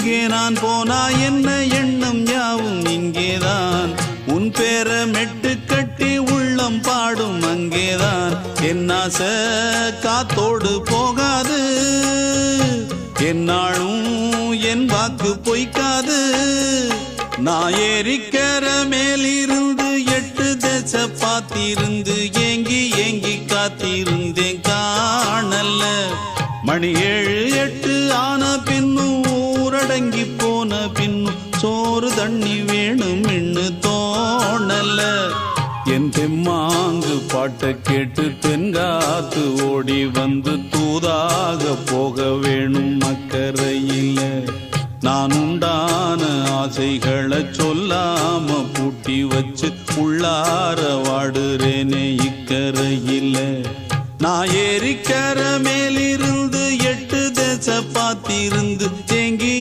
எங்கே நான் போனா என்ன எண்ணம் யாவும் இங்கேதான் உன் பேர மெட்டு கட்டி உள்ளம் பாடும் அங்கேதான் என் ஆசை காத்தோடு போகாது என்னாலும் என் வாக்கு பொய்க்காது நான் ஏறிக்கிற மேலிருந்து 8 தேச பார்த்திருந்து ஏங்கி ஏங்கி காத்திருந்தேன் காணல மணி 7 8 ஆன பின்னும் ஊரடங்கி போன பின்னும் சோறு தண்ணி வேணும் இன்னு தோணல என் தெம்மாங்கு பாட்டை கேட்டு தென்காத்து ஓடி வந்து தூதாக போக வேணும் அக்கறையில நான் உண்டான ஆசைகளை சொல்லாம பூட்டி வச்சு உள்ளார வாடுறேனே இக்கரையில நான் ஏறிக்கிற மேலிருந்து 8 தேச பார்த்திருந்து தேங்கி